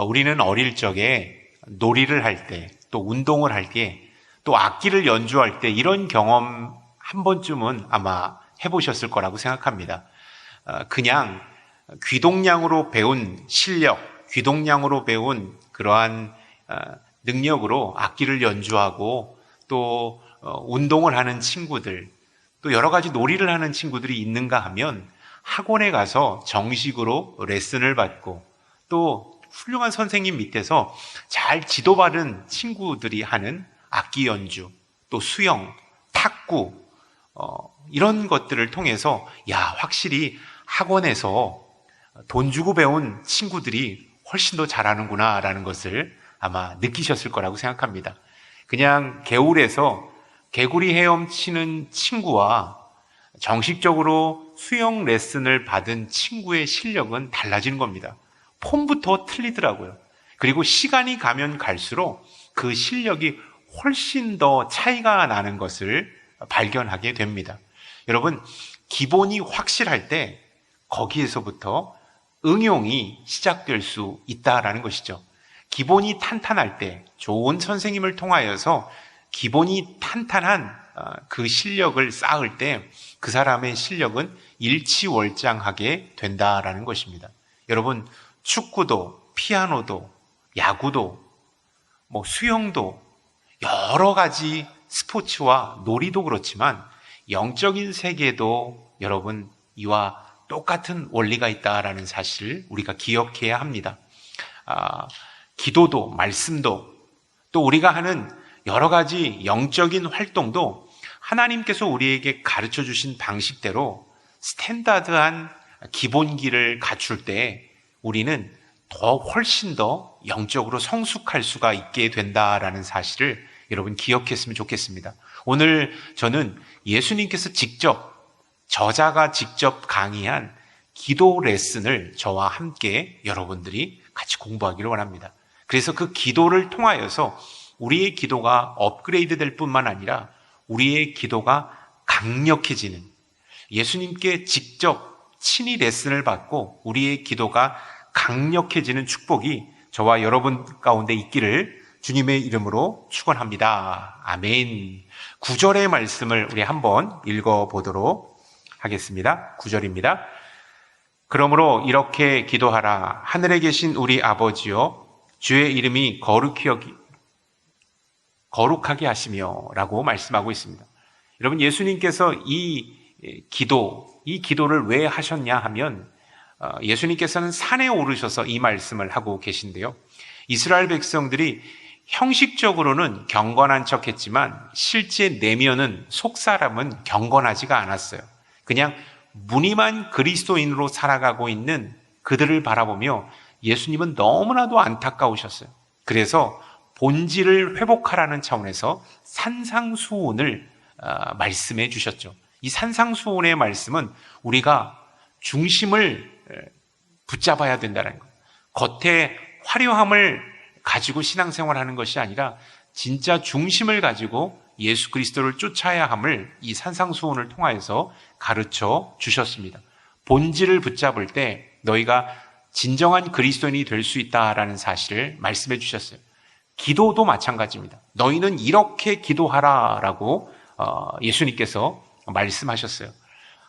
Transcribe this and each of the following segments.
우리는 어릴 적에 놀이를 할 때, 또 운동을 할 때, 또 악기를 연주할 때 이런 경험 한 번쯤은 아마 해보셨을 거라고 생각합니다. 그냥 귀동냥으로 배운 실력, 귀동냥으로 배운 그러한 능력으로 악기를 연주하고 또 운동을 하는 친구들, 또 여러 가지 놀이를 하는 친구들이 있는가 하면 학원에 가서 정식으로 레슨을 받고 또 훌륭한 선생님 밑에서 잘 지도받은 친구들이 하는 악기 연주, 또 수영, 탁구, 이런 것들을 통해서 확실히 학원에서 돈 주고 배운 친구들이 훨씬 더 잘하는구나 라는 것을 아마 느끼셨을 거라고 생각합니다. 그냥 개울에서 개구리 헤엄치는 친구와 정식적으로 수영 레슨을 받은 친구의 실력은 달라지는 겁니다. 폼부터 틀리더라고요. 그리고 시간이 가면 갈수록 그 실력이 훨씬 더 차이가 나는 것을 발견하게 됩니다. 여러분, 기본이 확실할 때 거기에서부터 응용이 시작될 수 있다라는 것이죠. 기본이 탄탄할 때 좋은 선생님을 통하여서 기본이 탄탄한 그 실력을 쌓을 때 그 사람의 실력은 일치월장하게 된다라는 것입니다. 여러분, 축구도, 피아노도, 야구도, 수영도 여러 가지 스포츠와 놀이도 그렇지만 영적인 세계도 여러분 이와 똑같은 원리가 있다라는 사실을 우리가 기억해야 합니다. 기도도, 말씀도, 또 우리가 하는 여러 가지 영적인 활동도 하나님께서 우리에게 가르쳐 주신 방식대로 스탠다드한 기본기를 갖출 때 우리는 훨씬 더 영적으로 성숙할 수가 있게 된다라는 사실을 여러분 기억했으면 좋겠습니다. 오늘 저는 예수님께서 저자가 직접 강의한 기도 레슨을 저와 함께 여러분들이 같이 공부하기를 원합니다. 그래서 그 기도를 통하여서 우리의 기도가 업그레이드 될 뿐만 아니라 우리의 기도가 강력해지는, 예수님께 직접 친히 레슨을 받고 우리의 기도가 강력해지는 축복이 저와 여러분 가운데 있기를 주님의 이름으로 축원합니다. 아멘. 9절의 말씀을 우리 한번 읽어보도록 하겠습니다. 9절입니다. 그러므로 이렇게 기도하라. 하늘에 계신 우리 아버지여, 주의 이름이 거룩하게 하시며 라고 말씀하고 있습니다. 여러분, 예수님께서 이 기도를 왜 하셨냐 하면 예수님께서는 산에 오르셔서 이 말씀을 하고 계신데요. 이스라엘 백성들이 형식적으로는 경건한 척했지만 실제 내면은 속사람은 경건하지가 않았어요. 그냥 무늬만 그리스도인으로 살아가고 있는 그들을 바라보며 예수님은 너무나도 안타까우셨어요. 그래서 본질을 회복하라는 차원에서 산상수훈을 말씀해 주셨죠. 이 산상수훈의 말씀은 우리가 중심을 붙잡아야 된다는 것, 겉에 화려함을 가지고 신앙생활하는 것이 아니라 진짜 중심을 가지고 예수 그리스도를 쫓아야 함을 이 산상수훈을 통하여서 가르쳐 주셨습니다. 본질을 붙잡을 때 너희가 진정한 그리스도인이 될 수 있다라는 사실을 말씀해 주셨어요. 기도도 마찬가지입니다. 너희는 이렇게 기도하라라고 예수님께서 말씀하셨어요.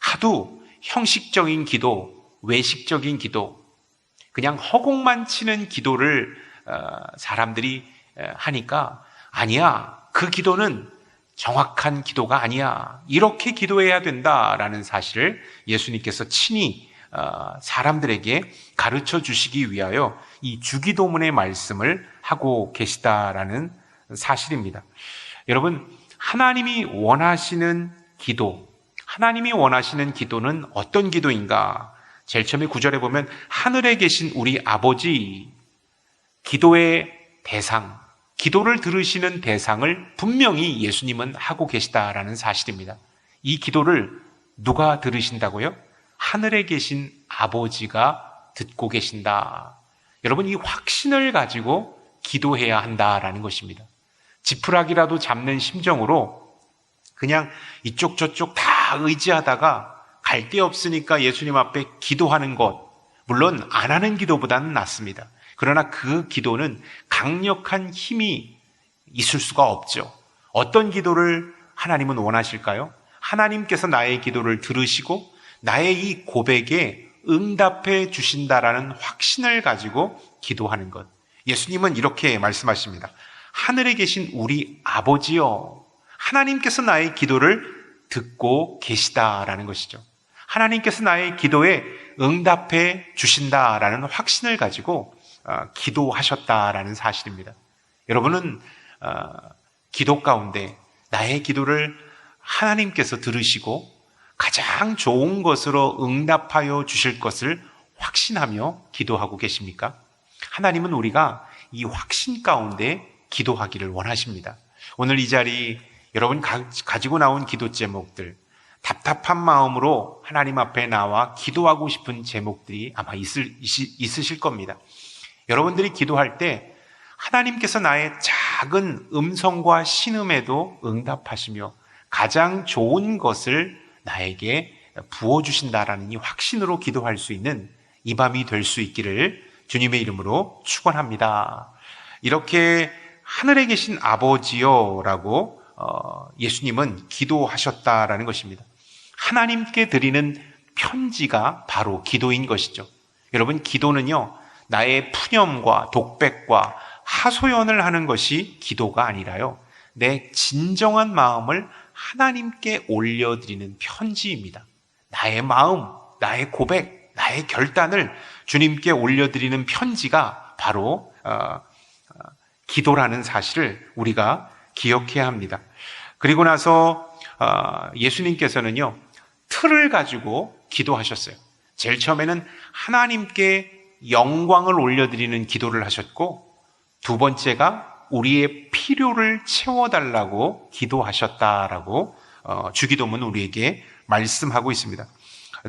하도 형식적인 기도, 외식적인 기도, 그냥 허공만 치는 기도를 사람들이 하니까 아니야, 그 기도는 정확한 기도가 아니야, 이렇게 기도해야 된다라는 사실을 예수님께서 친히 사람들에게 가르쳐 주시기 위하여 이 주기도문의 말씀을 하고 계시다라는 사실입니다. 여러분, 하나님이 원하시는 기도는 어떤 기도인가? 제일 처음에 9절에 보면 하늘에 계신 우리 아버지, 기도의 대상, 기도를 들으시는 대상을 분명히 예수님은 하고 계시다라는 사실입니다. 이 기도를 누가 들으신다고요? 하늘에 계신 아버지가 듣고 계신다. 여러분, 이 확신을 가지고 기도해야 한다라는 것입니다. 지푸라기라도 잡는 심정으로 그냥 이쪽 저쪽 다 의지하다가 갈 데 없으니까 예수님 앞에 기도하는 것, 물론 안 하는 기도보다는 낫습니다. 그러나 그 기도는 강력한 힘이 있을 수가 없죠. 어떤 기도를 하나님은 원하실까요? 하나님께서 나의 기도를 들으시고 나의 이 고백에 응답해 주신다라는 확신을 가지고 기도하는 것. 예수님은 이렇게 말씀하십니다. 하늘에 계신 우리 아버지여, 하나님께서 나의 기도를 듣고 계시다라는 것이죠. 하나님께서 나의 기도에 응답해 주신다라는 확신을 가지고 기도하셨다라는 사실입니다. 여러분은 기도 가운데 나의 기도를 하나님께서 들으시고 가장 좋은 것으로 응답하여 주실 것을 확신하며 기도하고 계십니까? 하나님은 우리가 이 확신 가운데 기도하기를 원하십니다. 오늘 이 자리 여러분 가지고 나온 기도 제목들, 답답한 마음으로 하나님 앞에 나와 기도하고 싶은 제목들이 아마 있으실 겁니다. 여러분들이 기도할 때 하나님께서 나의 작은 음성과 신음에도 응답하시며 가장 좋은 것을 나에게 부어주신다라는 이 확신으로 기도할 수 있는 이 밤이 될 수 있기를 주님의 이름으로 축원합니다. 이렇게 하늘에 계신 아버지여라고 예수님은 기도하셨다라는 것입니다. 하나님께 드리는 편지가 바로 기도인 것이죠. 여러분, 기도는요, 나의 푸념과 독백과 하소연을 하는 것이 기도가 아니라요, 내 진정한 마음을 하나님께 올려드리는 편지입니다. 나의 마음, 나의 고백, 나의 결단을 주님께 올려드리는 편지가 바로 기도라는 사실을 우리가 기억해야 합니다. 그리고 나서 예수님께서는요, 틀을 가지고 기도하셨어요. 제일 처음에는 하나님께 영광을 올려드리는 기도를 하셨고, 두 번째가 우리의 필요를 채워달라고 기도하셨다라고 주기도문 우리에게 말씀하고 있습니다.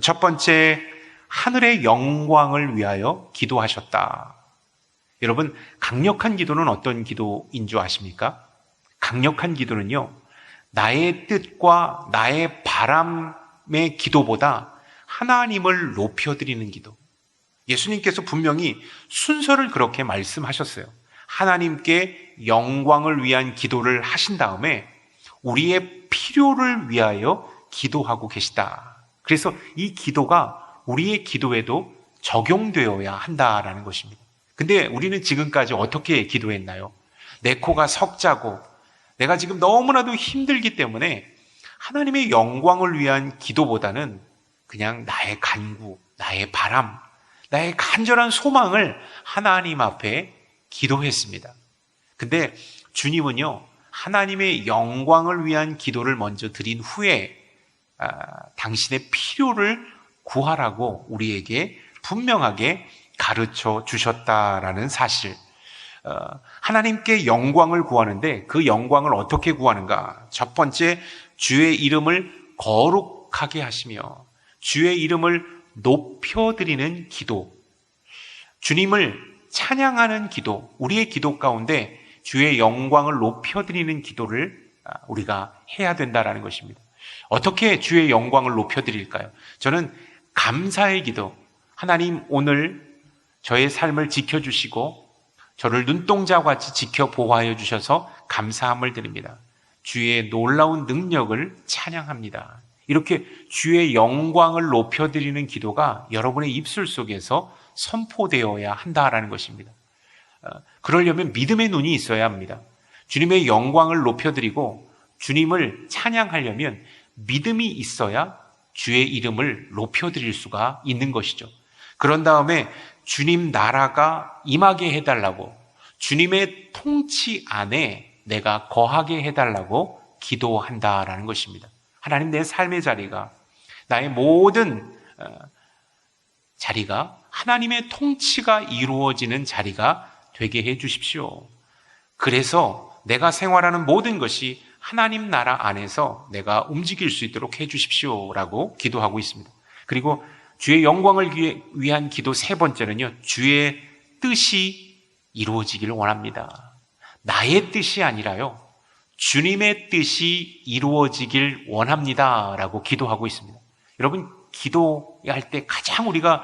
첫 번째, 하늘의 영광을 위하여 기도하셨다. 여러분, 강력한 기도는 어떤 기도인 줄 아십니까? 강력한 기도는요, 나의 뜻과 나의 바람의 기도보다 하나님을 높여드리는 기도. 예수님께서 분명히 순서를 그렇게 말씀하셨어요. 하나님께 영광을 위한 기도를 하신 다음에 우리의 필요를 위하여 기도하고 계시다. 그래서 이 기도가 우리의 기도에도 적용되어야 한다라는 것입니다. 근데 우리는 지금까지 어떻게 기도했나요? 내 코가 석자고 내가 지금 너무나도 힘들기 때문에 하나님의 영광을 위한 기도보다는 그냥 나의 간구, 나의 바람, 나의 간절한 소망을 하나님 앞에 기도했습니다. 근데 주님은요, 하나님의 영광을 위한 기도를 먼저 드린 후에 당신의 필요를 구하라고 우리에게 분명하게 가르쳐 주셨다라는 사실. 하나님께 영광을 구하는데 그 영광을 어떻게 구하는가? 첫 번째, 주의 이름을 거룩하게 하시며 주의 이름을 높여드리는 기도. 주님을 찬양하는 기도, 우리의 기도 가운데 주의 영광을 높여드리는 기도를 우리가 해야 된다라는 것입니다. 어떻게 주의 영광을 높여드릴까요? 저는 감사의 기도, 하나님 오늘 저의 삶을 지켜주시고 저를 눈동자와 같이 지켜 보호하여 주셔서 감사함을 드립니다. 주의 놀라운 능력을 찬양합니다. 이렇게 주의 영광을 높여드리는 기도가 여러분의 입술 속에서 선포되어야 한다라는 것입니다. 그러려면 믿음의 눈이 있어야 합니다. 주님의 영광을 높여드리고 주님을 찬양하려면 믿음이 있어야 주의 이름을 높여드릴 수가 있는 것이죠. 그런 다음에 주님 나라가 임하게 해달라고, 주님의 통치 안에 내가 거하게 해달라고 기도한다라는 것입니다. 하나님, 내 삶의 자리가, 나의 모든 자리가 하나님의 통치가 이루어지는 자리가 되게 해 주십시오. 그래서 내가 생활하는 모든 것이 하나님 나라 안에서 내가 움직일 수 있도록 해 주십시오라고 기도하고 있습니다. 그리고 주의 영광을 위한 기도 세 번째는요, 주의 뜻이 이루어지기를 원합니다. 나의 뜻이 아니라요, 주님의 뜻이 이루어지길 원합니다 라고 기도하고 있습니다. 여러분, 기도할 때 가장 우리가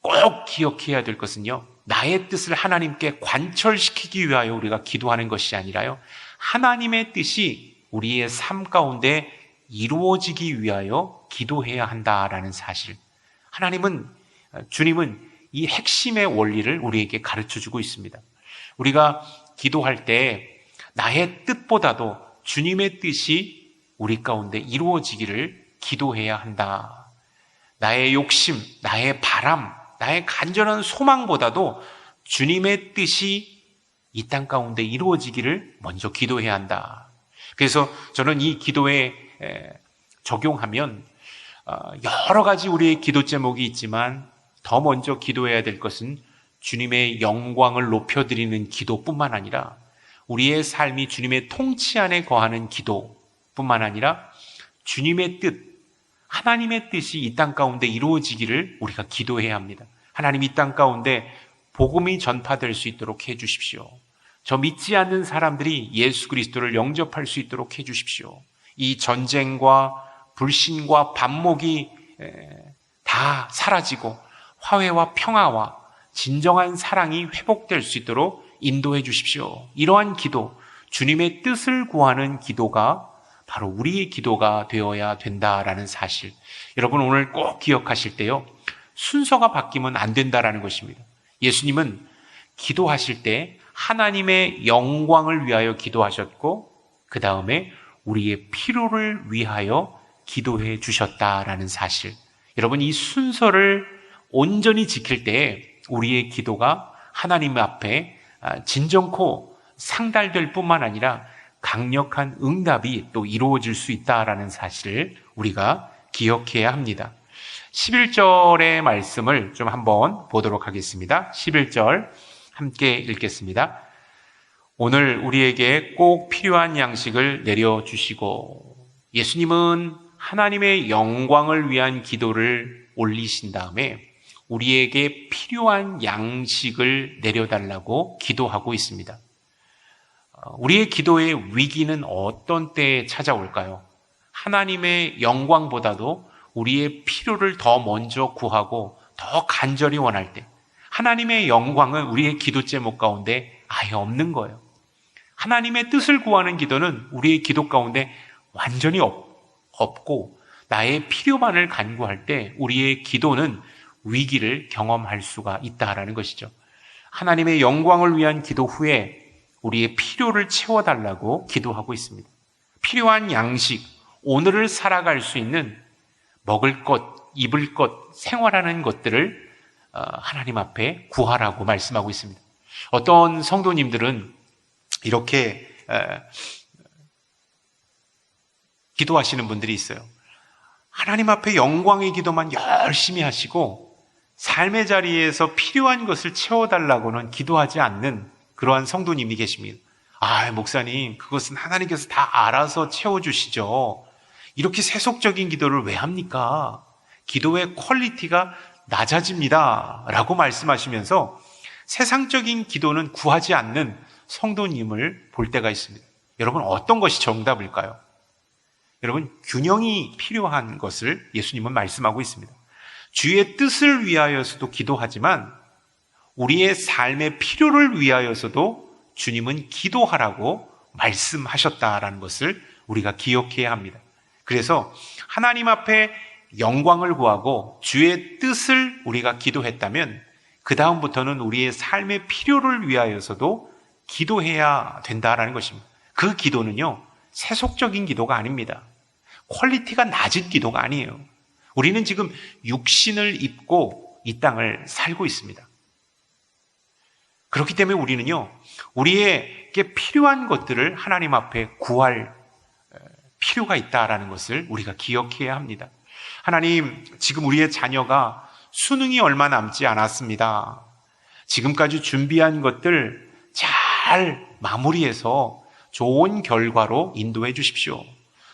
꼭 기억해야 될 것은요, 나의 뜻을 하나님께 관철시키기 위하여 우리가 기도하는 것이 아니라요, 하나님의 뜻이 우리의 삶 가운데 이루어지기 위하여 기도해야 한다라는 사실. 주님은 이 핵심의 원리를 우리에게 가르쳐주고 있습니다. 우리가 기도할 때 나의 뜻보다도 주님의 뜻이 우리 가운데 이루어지기를 기도해야 한다. 나의 욕심, 나의 바람, 나의 간절한 소망보다도 주님의 뜻이 이 땅 가운데 이루어지기를 먼저 기도해야 한다. 그래서 저는 이 기도에 적용하면 여러 가지 우리의 기도 제목이 있지만 더 먼저 기도해야 될 것은 주님의 영광을 높여드리는 기도뿐만 아니라 우리의 삶이 주님의 통치 안에 거하는 기도뿐만 아니라 주님의 뜻, 하나님의 뜻이 이 땅 가운데 이루어지기를 우리가 기도해야 합니다. 하나님, 이 땅 가운데 복음이 전파될 수 있도록 해 주십시오. 저 믿지 않는 사람들이 예수 그리스도를 영접할 수 있도록 해 주십시오. 이 전쟁과 불신과 반목이 다 사라지고 화해와 평화와 진정한 사랑이 회복될 수 있도록 인도해 주십시오. 이러한 기도, 주님의 뜻을 구하는 기도가 바로 우리의 기도가 되어야 된다라는 사실, 여러분 오늘 꼭 기억하실 때요, 순서가 바뀌면 안 된다라는 것입니다. 예수님은 기도하실 때 하나님의 영광을 위하여 기도하셨고 그 다음에 우리의 필요를 위하여 기도해 주셨다라는 사실, 여러분 이 순서를 온전히 지킬 때 우리의 기도가 하나님 앞에 진정코 상달될 뿐만 아니라 강력한 응답이 또 이루어질 수 있다라는 사실을 우리가 기억해야 합니다. 11절의 말씀을 좀 한번 보도록 하겠습니다. 11절 함께 읽겠습니다. 오늘 우리에게 꼭 필요한 양식을 내려주시고, 예수님은 하나님의 영광을 위한 기도를 올리신 다음에 우리에게 필요한 양식을 내려달라고 기도하고 있습니다. 우리의 기도의 위기는 어떤 때에 찾아올까요? 하나님의 영광보다도 우리의 필요를 더 먼저 구하고 더 간절히 원할 때, 하나님의 영광은 우리의 기도 제목 가운데 아예 없는 거예요. 하나님의 뜻을 구하는 기도는 우리의 기도 가운데 완전히 없고, 나의 필요만을 간구할 때 우리의 기도는 위기를 경험할 수가 있다라는 것이죠. 하나님의 영광을 위한 기도 후에 우리의 필요를 채워달라고 기도하고 있습니다. 필요한 양식, 오늘을 살아갈 수 있는 먹을 것, 입을 것, 생활하는 것들을 하나님 앞에 구하라고 말씀하고 있습니다. 어떤 성도님들은 이렇게 기도하시는 분들이 있어요. 하나님 앞에 영광의 기도만 열심히 하시고 삶의 자리에서 필요한 것을 채워달라고는 기도하지 않는 그러한 성도님이 계십니다. 목사님, 그것은 하나님께서 다 알아서 채워주시죠. 이렇게 세속적인 기도를 왜 합니까? 기도의 퀄리티가 낮아집니다 라고 말씀하시면서 세상적인 기도는 구하지 않는 성도님을 볼 때가 있습니다. 여러분, 어떤 것이 정답일까요? 여러분, 균형이 필요한 것을 예수님은 말씀하고 있습니다. 주의 뜻을 위하여서도 기도하지만 우리의 삶의 필요를 위하여서도 주님은 기도하라고 말씀하셨다라는 것을 우리가 기억해야 합니다. 그래서 하나님 앞에 영광을 구하고 주의 뜻을 우리가 기도했다면 그 다음부터는 우리의 삶의 필요를 위하여서도 기도해야 된다라는 것입니다. 그 기도는요, 세속적인 기도가 아닙니다. 퀄리티가 낮은 기도가 아니에요. 우리는 지금 육신을 입고 이 땅을 살고 있습니다. 그렇기 때문에 우리는요, 우리에게 필요한 것들을 하나님 앞에 구할 필요가 있다라는 것을 우리가 기억해야 합니다. 하나님, 지금 우리의 자녀가 수능이 얼마 남지 않았습니다. 지금까지 준비한 것들 잘 마무리해서 좋은 결과로 인도해 주십시오.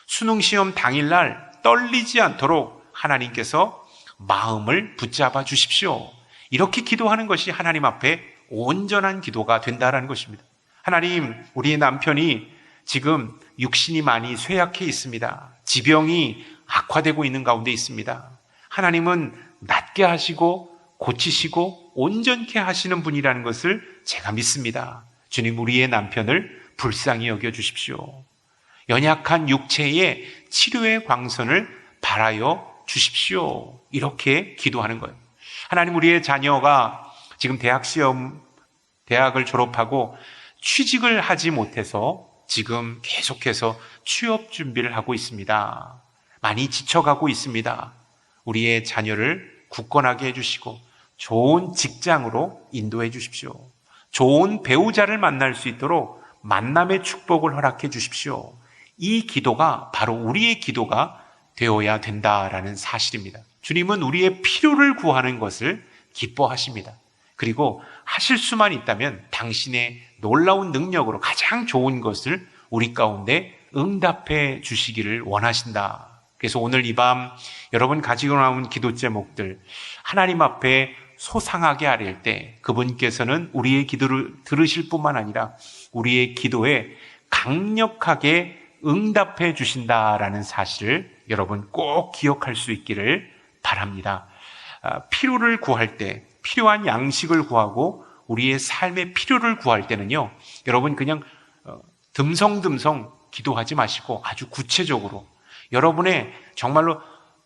수능 시험 당일날 떨리지 않도록 하나님께서 마음을 붙잡아 주십시오. 이렇게 기도하는 것이 하나님 앞에 온전한 기도가 된다는 것입니다. 하나님, 우리의 남편이 지금 육신이 많이 쇠약해 있습니다. 지병이 악화되고 있는 가운데 있습니다. 하나님은 낫게 하시고 고치시고 온전케 하시는 분이라는 것을 제가 믿습니다. 주님, 우리의 남편을 불쌍히 여겨 주십시오. 연약한 육체의 치료의 광선을 발하여 주십시오. 이렇게 기도하는 거예요. 하나님, 우리의 자녀가 지금 대학을 졸업하고 취직을 하지 못해서 지금 계속해서 취업 준비를 하고 있습니다. 많이 지쳐가고 있습니다. 우리의 자녀를 굳건하게 해주시고 좋은 직장으로 인도해 주십시오. 좋은 배우자를 만날 수 있도록 만남의 축복을 허락해 주십시오. 이 기도가 바로 우리의 기도가 되어야 된다라는 사실입니다. 주님은 우리의 필요를 구하는 것을 기뻐하십니다. 그리고 하실 수만 있다면 당신의 놀라운 능력으로 가장 좋은 것을 우리 가운데 응답해 주시기를 원하신다. 그래서 오늘 이 밤 여러분 가지고 나온 기도 제목들 하나님 앞에 소상하게 아뢰일 때 그분께서는 우리의 기도를 들으실 뿐만 아니라 우리의 기도에 강력하게 응답해 주신다라는 사실을 여러분 꼭 기억할 수 있기를 바랍니다. 필요를 구할 때, 필요한 양식을 구하고 우리의 삶의 필요를 구할 때는요, 여러분 그냥 듬성듬성 기도하지 마시고 아주 구체적으로 여러분의 정말로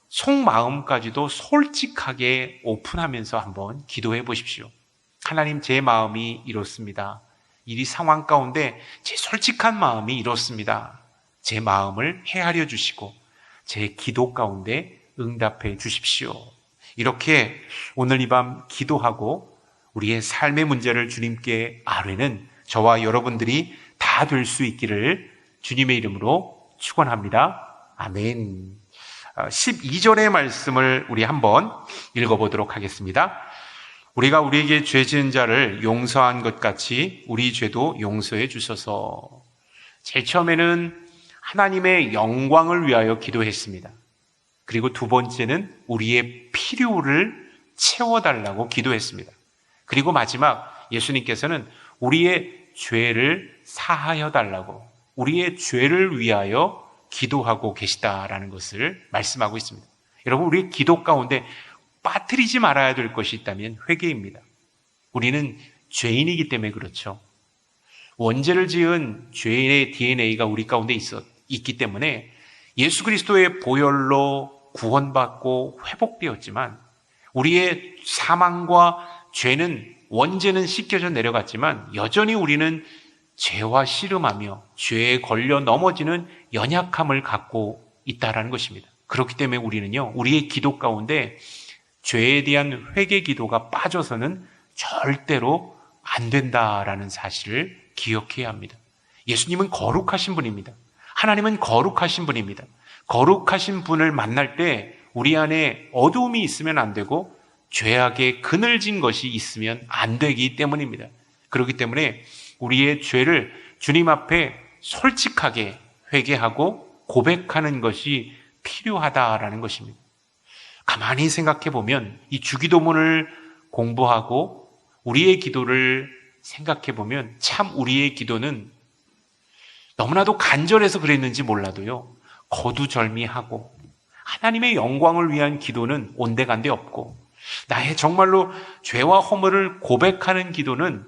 속마음까지도 솔직하게 오픈하면서 한번 기도해 보십시오. 하나님, 제 마음이 이렇습니다. 이 상황 가운데 제 솔직한 마음이 이렇습니다. 제 마음을 헤아려 주시고 제 기도 가운데 응답해 주십시오. 이렇게 오늘 이 밤 기도하고 우리의 삶의 문제를 주님께 아뢰는 저와 여러분들이 다 될 수 있기를 주님의 이름으로 축원합니다. 아멘. 12절의 말씀을 우리 한번 읽어보도록 하겠습니다. 우리가 우리에게 죄 지은 자를 용서한 것 같이 우리 죄도 용서해 주소서. 제일 처음에는 하나님의 영광을 위하여 기도했습니다. 그리고 두 번째는 우리의 필요를 채워달라고 기도했습니다. 그리고 마지막 예수님께서는 우리의 죄를 사하여 달라고, 우리의 죄를 위하여 기도하고 계시다라는 것을 말씀하고 있습니다. 여러분, 우리의 기도 가운데 빠뜨리지 말아야 될 것이 있다면 회개입니다. 우리는 죄인이기 때문에 그렇죠. 원죄를 지은 죄인의 DNA가 우리 가운데 있기 때문에 예수 그리스도의 보혈로 구원받고 회복되었지만 우리의 사망과 죄는, 원죄는 씻겨져 내려갔지만 여전히 우리는 죄와 씨름하며 죄에 걸려 넘어지는 연약함을 갖고 있다라는 것입니다. 그렇기 때문에 우리는요, 우리의 기도 가운데 죄에 대한 회개 기도가 빠져서는 절대로 안 된다라는 사실을 기억해야 합니다. 예수님은 거룩하신 분입니다. 하나님은 거룩하신 분입니다. 거룩하신 분을 만날 때 우리 안에 어두움이 있으면 안 되고 죄악에 그늘진 것이 있으면 안 되기 때문입니다. 그렇기 때문에 우리의 죄를 주님 앞에 솔직하게 회개하고 고백하는 것이 필요하다라는 것입니다. 가만히 생각해 보면 이 주기도문을 공부하고 우리의 기도를 생각해 보면 참 우리의 기도는 너무나도 간절해서 그랬는지 몰라도요, 거두절미하고 하나님의 영광을 위한 기도는 온데간데 없고 나의 정말로 죄와 허물을 고백하는 기도는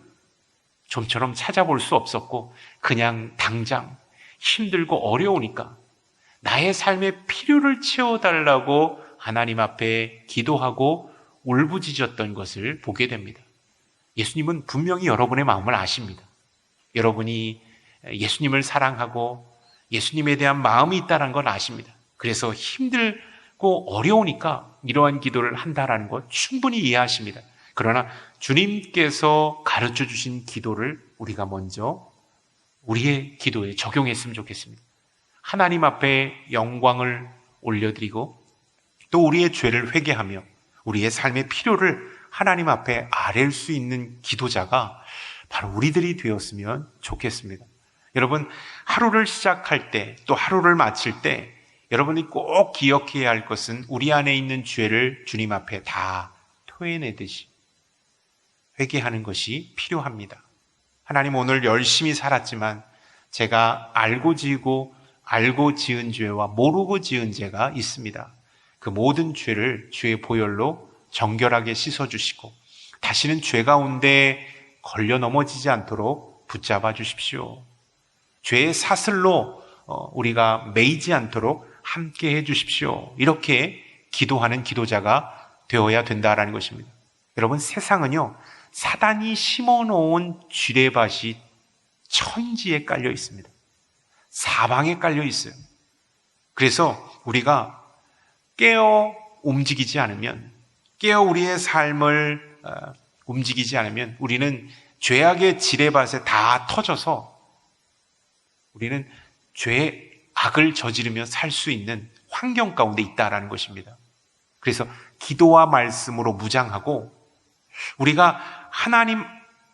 좀처럼 찾아볼 수 없었고 그냥 당장 힘들고 어려우니까 나의 삶의 필요를 채워달라고 하나님 앞에 기도하고 울부짖었던 것을 보게 됩니다. 예수님은 분명히 여러분의 마음을 아십니다. 여러분이 예수님을 사랑하고 예수님에 대한 마음이 있다는 걸 아십니다. 그래서 힘들고 어려우니까 이러한 기도를 한다는 것 충분히 이해하십니다. 그러나 주님께서 가르쳐 주신 기도를 우리가 먼저 우리의 기도에 적용했으면 좋겠습니다. 하나님 앞에 영광을 올려드리고 또 우리의 죄를 회개하며 우리의 삶의 필요를 하나님 앞에 아뢰일 수 있는 기도자가 바로 우리들이 되었으면 좋겠습니다. 여러분, 하루를 시작할 때 또 하루를 마칠 때 여러분이 꼭 기억해야 할 것은 우리 안에 있는 죄를 주님 앞에 다 토해내듯이 회개하는 것이 필요합니다. 하나님, 오늘 열심히 살았지만 제가 알고 지은 죄와 모르고 지은 죄가 있습니다. 그 모든 죄를 주의 보혈로 정결하게 씻어주시고 다시는 죄 가운데 걸려 넘어지지 않도록 붙잡아 주십시오. 죄의 사슬로 우리가 매이지 않도록 함께 해 주십시오. 이렇게 기도하는 기도자가 되어야 된다라는 것입니다. 여러분, 세상은요, 사단이 심어놓은 쥐레밭이 천지에 깔려 있습니다. 사방에 깔려 있어요. 그래서 우리가 깨어 움직이지 않으면, 깨어 우리의 삶을 움직이지 않으면 우리는 죄악의 지뢰밭에 다 터져서 우리는 악을 저지르며 살 수 있는 환경 가운데 있다라는 것입니다. 그래서 기도와 말씀으로 무장하고 우리가 하나님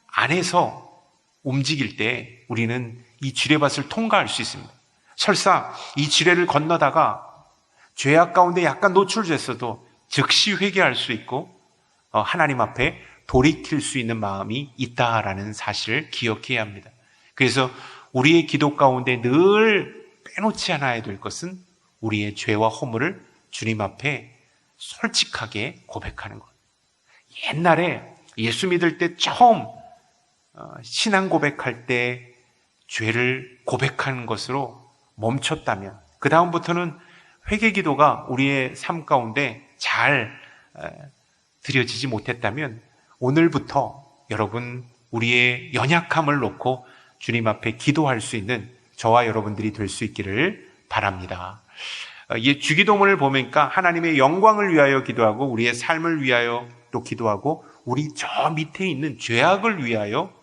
안에서 움직일 때 우리는 이 지뢰밭을 통과할 수 있습니다. 설사 이 지뢰를 건너다가 죄악 가운데 약간 노출됐어도 즉시 회개할 수 있고 하나님 앞에 돌이킬 수 있는 마음이 있다라는 사실을 기억해야 합니다. 그래서 우리의 기도 가운데 늘 빼놓지 않아야 될 것은 우리의 죄와 허물을 주님 앞에 솔직하게 고백하는 것. 옛날에 예수 믿을 때 처음 신앙 고백할 때 죄를 고백하는 것으로 멈췄다면 그 다음부터는 회개 기도가 우리의 삶 가운데 잘 드려지지 못했다면 오늘부터 여러분 우리의 연약함을 놓고 주님 앞에 기도할 수 있는 저와 여러분들이 될 수 있기를 바랍니다. 이 주기도문을 보니까 하나님의 영광을 위하여 기도하고 우리의 삶을 위하여 또 기도하고 우리 저 밑에 있는 죄악을 위하여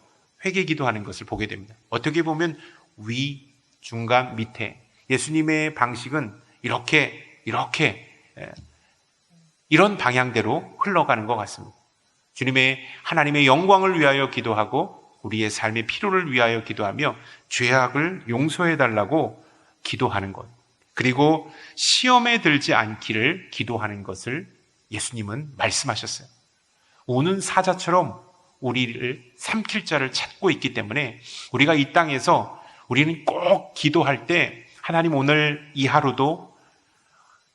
회개 기도하는 것을 보게 됩니다. 어떻게 보면 위, 중간, 밑에 예수님의 방식은 이렇게 이런 방향대로 흘러가는 것 같습니다. 하나님의 영광을 위하여 기도하고 우리의 삶의 필요를 위하여 기도하며 죄악을 용서해 달라고 기도하는 것, 그리고 시험에 들지 않기를 기도하는 것을 예수님은 말씀하셨어요. 오는 사자처럼 우리를 삼킬 자를 찾고 있기 때문에 우리가 이 땅에서 우리는 꼭 기도할 때 하나님 오늘 이 하루도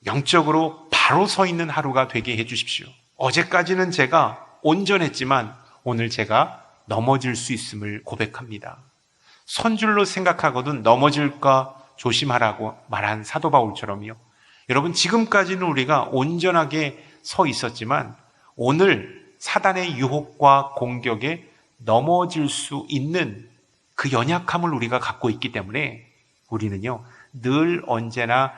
영적으로 바로 서 있는 하루가 되게 해 주십시오. 어제까지는 제가 온전했지만 오늘 제가 넘어질 수 있음을 고백합니다. 선줄로 생각하거든 넘어질까 조심하라고 말한 사도 바울처럼요. 여러분, 지금까지는 우리가 온전하게 서 있었지만 오늘 사단의 유혹과 공격에 넘어질 수 있는 그 연약함을 우리가 갖고 있기 때문에 우리는요, 늘 언제나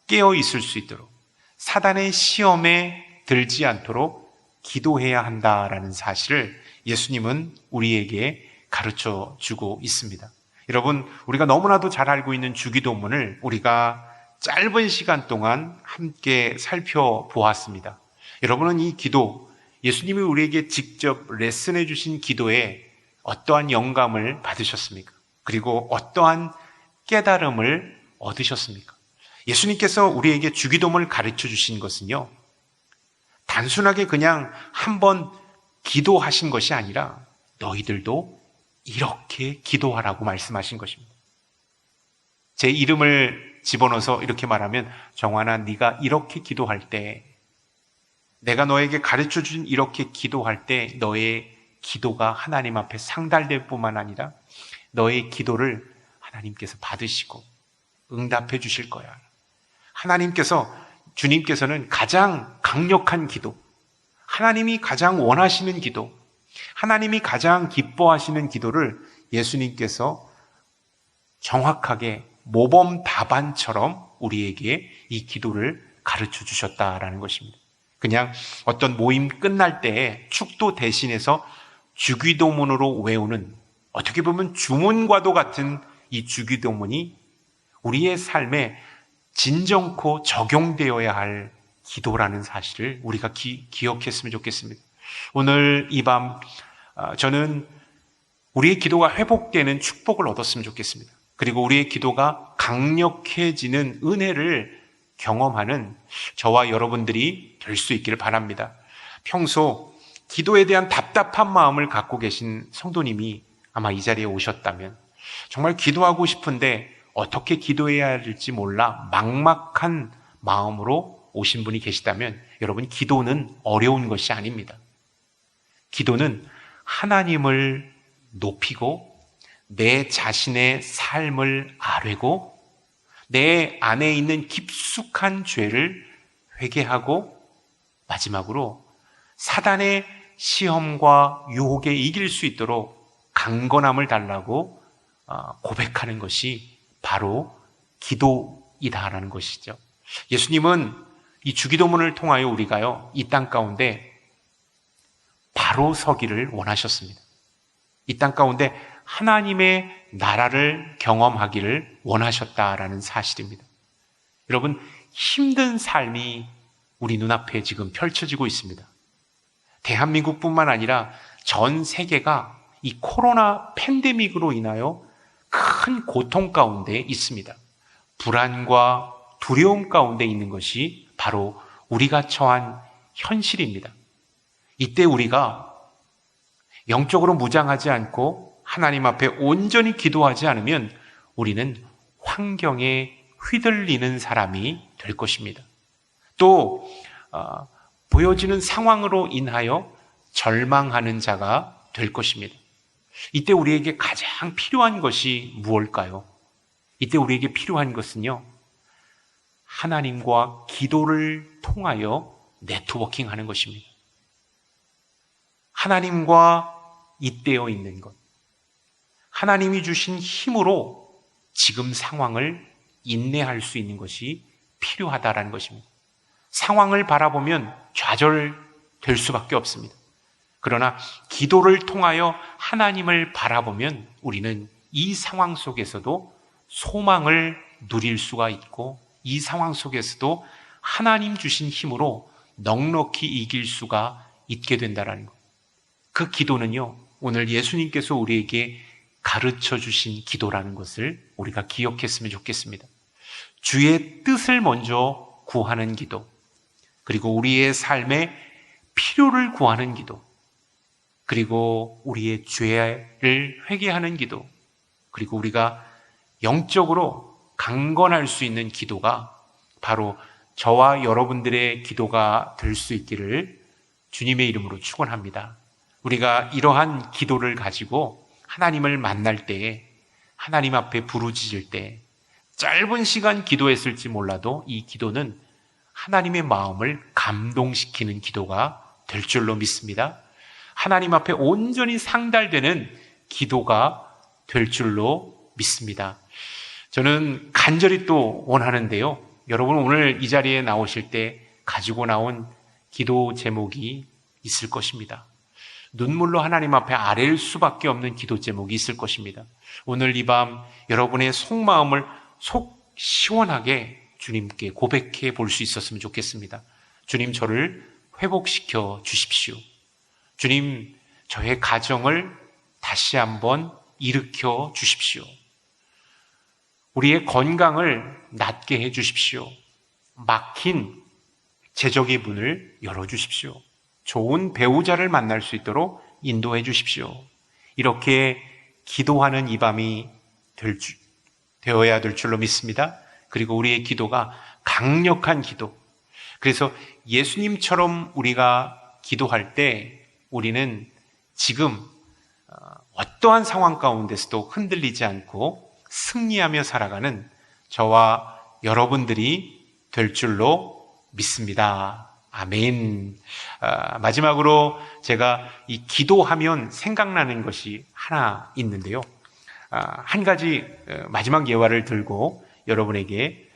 깨어 있을 수 있도록 사단의 시험에 들지 않도록 기도해야 한다라는 사실을 예수님은 우리에게 가르쳐 주고 있습니다. 여러분, 우리가 너무나도 잘 알고 있는 주기도문을 우리가 짧은 시간 동안 함께 살펴보았습니다. 여러분은 이 기도, 예수님이 우리에게 직접 레슨해 주신 기도에 어떠한 영감을 받으셨습니까? 그리고 어떠한 깨달음을 얻으셨습니까? 예수님께서 우리에게 주기도문을 가르쳐 주신 것은요, 단순하게 그냥 한번 기도하신 것이 아니라 너희들도 이렇게 기도하라고 말씀하신 것입니다. 제 이름을 집어넣어서 이렇게 말하면, 정환아, 네가 이렇게 기도할 때, 내가 너에게 가르쳐준 이렇게 기도할 때 너의 기도가 하나님 앞에 상달될 뿐만 아니라 너의 기도를 하나님께서 받으시고 응답해 주실 거야. 주님께서는 가장 강력한 기도, 하나님이 가장 원하시는 기도, 하나님이 가장 기뻐하시는 기도를 예수님께서 정확하게 모범 답안처럼 우리에게 이 기도를 가르쳐 주셨다라는 것입니다. 그냥 어떤 모임 끝날 때 축도 대신해서 주기도문으로 외우는, 어떻게 보면 주문과도 같은 이 주기도문이 우리의 삶에 진정코 적용되어야 할 기도라는 사실을 우리가 기억했으면 좋겠습니다. 오늘 이 밤 저는 우리의 기도가 회복되는 축복을 얻었으면 좋겠습니다. 그리고 우리의 기도가 강력해지는 은혜를 경험하는 저와 여러분들이 될 수 있기를 바랍니다. 평소 기도에 대한 답답한 마음을 갖고 계신 성도님이 아마 이 자리에 오셨다면, 정말 기도하고 싶은데 어떻게 기도해야 할지 몰라 막막한 마음으로 오신 분이 계시다면 여러분, 기도는 어려운 것이 아닙니다. 기도는 하나님을 높이고 내 자신의 삶을 아뢰고 내 안에 있는 깊숙한 죄를 회개하고 마지막으로 사단의 시험과 유혹에 이길 수 있도록 강건함을 달라고 고백하는 것이 바로 기도이다라는 것이죠. 예수님은 이 주기도문을 통하여 우리가요, 이 땅 가운데 바로 서기를 원하셨습니다. 이 땅 가운데 하나님의 나라를 경험하기를 원하셨다라는 사실입니다. 여러분, 힘든 삶이 우리 눈앞에 지금 펼쳐지고 있습니다. 대한민국뿐만 아니라 전 세계가 이 코로나 팬데믹으로 인하여 큰 고통 가운데 있습니다. 불안과 두려움 가운데 있는 것이 바로 우리가 처한 현실입니다. 이때 우리가 영적으로 무장하지 않고 하나님 앞에 온전히 기도하지 않으면 우리는 환경에 휘둘리는 사람이 될 것입니다. 또 보여지는 상황으로 인하여 절망하는 자가 될 것입니다. 이때 우리에게 가장 필요한 것이 무엇일까요? 이때 우리에게 필요한 것은요, 하나님과 기도를 통하여 네트워킹하는 것입니다. 하나님과 잇대어 있는 것, 하나님이 주신 힘으로 지금 상황을 인내할 수 있는 것이 필요하다라는 것입니다. 상황을 바라보면 좌절될 수밖에 없습니다. 그러나 기도를 통하여 하나님을 바라보면 우리는 이 상황 속에서도 소망을 누릴 수가 있고 이 상황 속에서도 하나님 주신 힘으로 넉넉히 이길 수가 있게 된다는 것. 그 기도는요, 오늘 예수님께서 우리에게 가르쳐 주신 기도라는 것을 우리가 기억했으면 좋겠습니다. 주의 뜻을 먼저 구하는 기도, 그리고 우리의 삶의 필요를 구하는 기도, 그리고 우리의 죄를 회개하는 기도, 그리고 우리가 영적으로 강건할 수 있는 기도가 바로 저와 여러분들의 기도가 될 수 있기를 주님의 이름으로 축원합니다. 우리가 이러한 기도를 가지고 하나님을 만날 때에, 하나님 앞에 부르짖을 때 짧은 시간 기도했을지 몰라도 이 기도는 하나님의 마음을 감동시키는 기도가 될 줄로 믿습니다. 하나님 앞에 온전히 상달되는 기도가 될 줄로 믿습니다. 저는 간절히 또 원하는데요, 여러분 오늘 이 자리에 나오실 때 가지고 나온 기도 제목이 있을 것입니다. 눈물로 하나님 앞에 아뢰일 수밖에 없는 기도 제목이 있을 것입니다. 오늘 이 밤 여러분의 속마음을 속 시원하게 주님께 고백해 볼 수 있었으면 좋겠습니다. 주님, 저를 회복시켜 주십시오. 주님, 저의 가정을 다시 한번 일으켜 주십시오. 우리의 건강을 낫게 해 주십시오. 막힌 재정의 문을 열어 주십시오. 좋은 배우자를 만날 수 있도록 인도해 주십시오. 이렇게 기도하는 이 밤이 되어야 될 줄로 믿습니다. 그리고 우리의 기도가 강력한 기도. 그래서 예수님처럼 우리가 기도할 때 우리는 지금 어떠한 상황 가운데서도 흔들리지 않고 승리하며 살아가는 저와 여러분들이 될 줄로 믿습니다. 아멘. 마지막으로 제가 이 기도하면 생각나는 것이 하나 있는데요. 한 가지 마지막 예화를 들고 여러분에게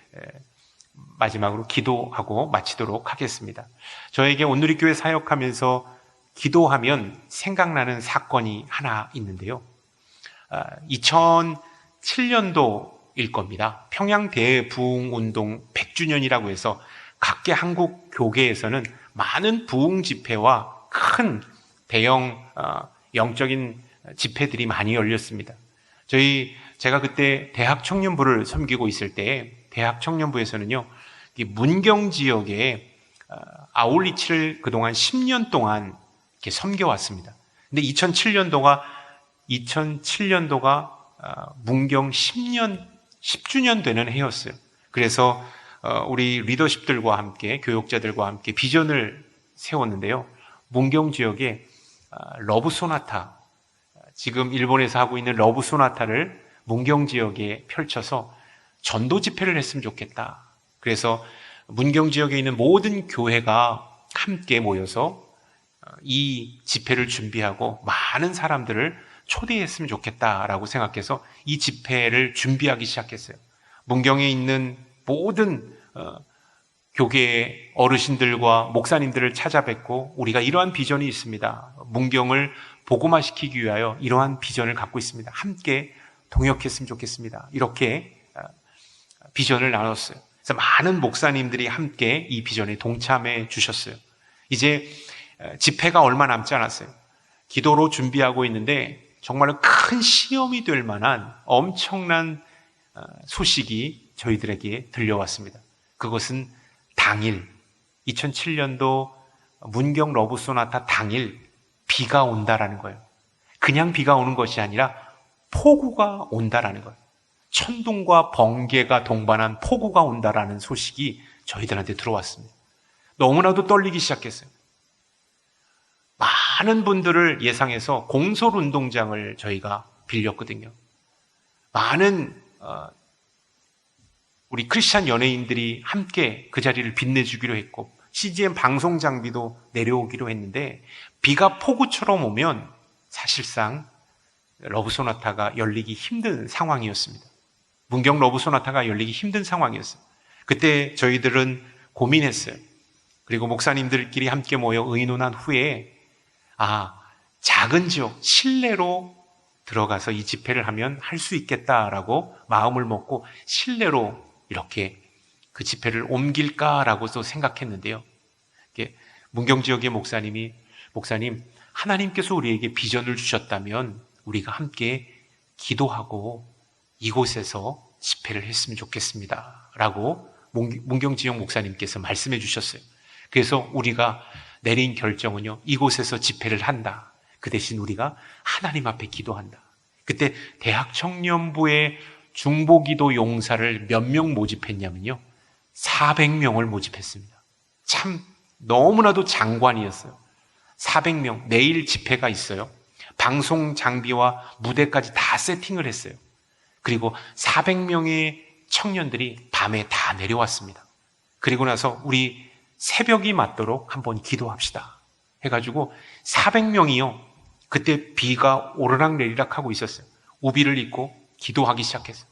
마지막으로 기도하고 마치도록 하겠습니다. 저에게 온누리교회 사역하면서 기도하면 생각나는 사건이 하나 있는데요. 2007년도일 겁니다. 평양 대부흥운동 100주년이라고 해서 각계 한국 교계에서는 많은 부흥 집회와 큰 대형 영적인 집회들이 많이 열렸습니다. 제가 그때 대학 청년부를 섬기고 있을 때 대학 청년부에서는요, 문경 지역에 아울리치를 그동안 10년 동안 이렇게 섬겨왔습니다. 근데 2007년도가 문경 10주년 되는 해였어요. 그래서 우리 리더십들과 함께, 교육자들과 함께 비전을 세웠는데요. 문경 지역에 러브 소나타, 지금 일본에서 하고 있는 러브 소나타를 문경 지역에 펼쳐서 전도 집회를 했으면 좋겠다. 그래서 문경 지역에 있는 모든 교회가 함께 모여서 이 집회를 준비하고 많은 사람들을 초대했으면 좋겠다라고 생각해서 이 집회를 준비하기 시작했어요. 문경에 있는 모든 교계 어르신들과 목사님들을 찾아뵙고 우리가 이러한 비전이 있습니다. 문경을 복음화시키기 위하여 이러한 비전을 갖고 있습니다. 함께 동역했으면 좋겠습니다. 이렇게 비전을 나눴어요. 그래서 많은 목사님들이 함께 이 비전에 동참해 주셨어요. 이제 집회가 얼마 남지 않았어요. 기도로 준비하고 있는데 정말로 큰 시험이 될 만한 엄청난 소식이 저희들에게 들려왔습니다. 그것은 당일 2007년도 문경 러브 소나타 당일 비가 온다라는 거예요. 그냥 비가 오는 것이 아니라 폭우가 온다라는 거예요. 천둥과 번개가 동반한 폭우가 온다라는 소식이 저희들한테 들어왔습니다. 너무나도 떨리기 시작했어요. 많은 분들을 예상해서 공설운동장을 저희가 빌렸거든요. 많은 우리 크리스찬 연예인들이 함께 그 자리를 빛내주기로 했고 CGN 방송 장비도 내려오기로 했는데 비가 폭우처럼 오면 사실상 러브 소나타가 열리기 힘든 상황이었습니다. 문경 러브 소나타가 열리기 힘든 상황이었어요. 그때 저희들은 고민했어요. 그리고 목사님들끼리 함께 모여 의논한 후에 작은 지역 실내로 들어가서 이 집회를 하면 할 수 있겠다라고 마음을 먹고 실내로 이렇게 그 집회를 옮길까라고도 생각했는데요. 문경 지역의 목사님, 하나님께서 우리에게 비전을 주셨다면 우리가 함께 기도하고 이곳에서 집회를 했으면 좋겠습니다. 라고 문경 지역 목사님께서 말씀해 주셨어요. 그래서 우리가 내린 결정은요, 이곳에서 집회를 한다. 그 대신 우리가 하나님 앞에 기도한다. 그때 대학 청년부의 중보기도 용사를 몇 명 모집했냐면요, 400명을 모집했습니다. 참 너무나도 장관이었어요. 400명, 내일 집회가 있어요. 방송 장비와 무대까지 다 세팅을 했어요. 그리고 400명의 청년들이 밤에 다 내려왔습니다. 그리고 나서 우리 새벽이 맞도록 한번 기도합시다 해가지고 400명이요. 그때 비가 오르락내리락 하고 있었어요. 우비를 입고 기도하기 시작했어요.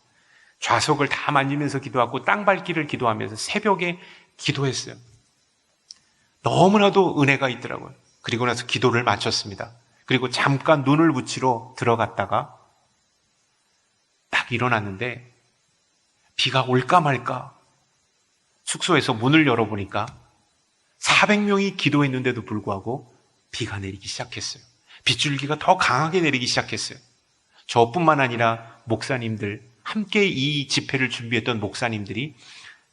좌석을 다 만지면서 기도하고 땅밟기를 기도하면서 새벽에 기도했어요. 너무나도 은혜가 있더라고요. 그리고 나서 기도를 마쳤습니다. 그리고 잠깐 눈을 붙이러 들어갔다가 딱 일어났는데 비가 올까 말까 숙소에서 문을 열어보니까 400명이 기도했는데도 불구하고 비가 내리기 시작했어요. 빗줄기가 더 강하게 내리기 시작했어요. 저뿐만 아니라 목사님들, 함께 이 집회를 준비했던 목사님들이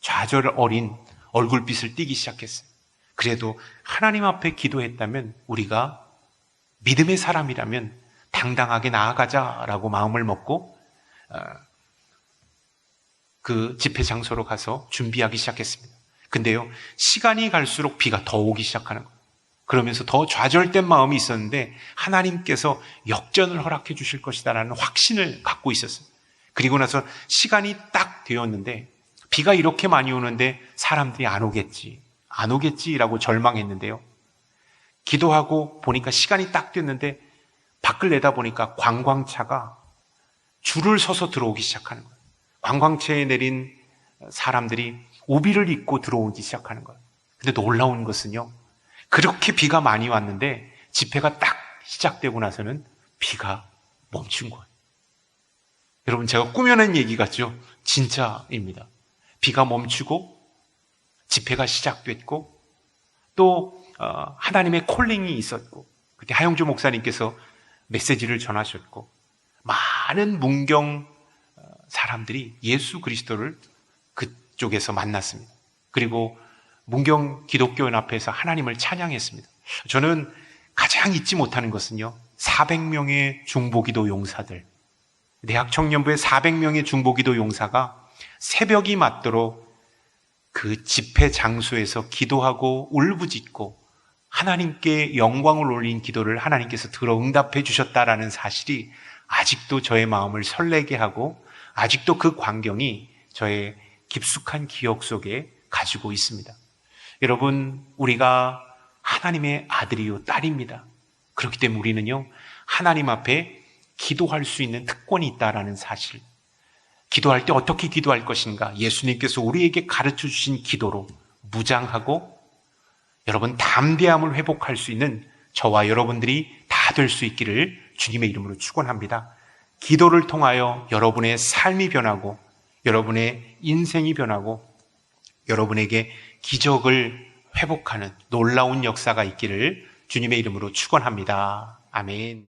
좌절 어린 얼굴빛을 띠기 시작했어요. 그래도 하나님 앞에 기도했다면 우리가 믿음의 사람이라면 당당하게 나아가자라고 마음을 먹고 그 집회 장소로 가서 준비하기 시작했습니다. 근데요, 시간이 갈수록 비가 더 오기 시작하는 거예요. 그러면서 더 좌절된 마음이 있었는데 하나님께서 역전을 허락해 주실 것이다라는 확신을 갖고 있었어요. 그리고 나서 시간이 딱 되었는데 비가 이렇게 많이 오는데 사람들이 안 오겠지라고 절망했는데요. 기도하고 보니까 시간이 딱 됐는데 밖을 내다보니까 관광차가 줄을 서서 들어오기 시작하는 거예요. 관광차에 내린 사람들이 우비를 입고 들어오기 시작하는 거예요. 근데 놀라운 것은요, 그렇게 비가 많이 왔는데 집회가 딱 시작되고 나서는 비가 멈춘 거예요. 여러분, 제가 꾸며낸 얘기 같죠? 진짜입니다. 비가 멈추고 집회가 시작됐고 또 하나님의 콜링이 있었고 그때 하영주 목사님께서 메시지를 전하셨고 많은 문경 사람들이 예수 그리스도를 그쪽에서 만났습니다. 그리고 문경 기독교연합회에서 하나님을 찬양했습니다. 저는 가장 잊지 못하는 것은요, 400명의 중보기도 용사들, 대학 청년부의 400명의 중보기도 용사가 새벽이 맞도록 그 집회 장소에서 기도하고 울부짖고 하나님께 영광을 올린 기도를 하나님께서 들어 응답해 주셨다라는 사실이 아직도 저의 마음을 설레게 하고 아직도 그 광경이 저의 깊숙한 기억 속에 가지고 있습니다. 여러분, 우리가 하나님의 아들이요 딸입니다. 그렇기 때문에 우리는요, 하나님 앞에 기도할 수 있는 특권이 있다라는 사실, 기도할 때 어떻게 기도할 것인가, 예수님께서 우리에게 가르쳐 주신 기도로 무장하고 여러분 담대함을 회복할 수 있는 저와 여러분들이 다 될 수 있기를 주님의 이름으로 축원합니다. 기도를 통하여 여러분의 삶이 변하고 여러분의 인생이 변하고 여러분에게 기적을 회복하는 놀라운 역사가 있기를 주님의 이름으로 축원합니다. 아멘.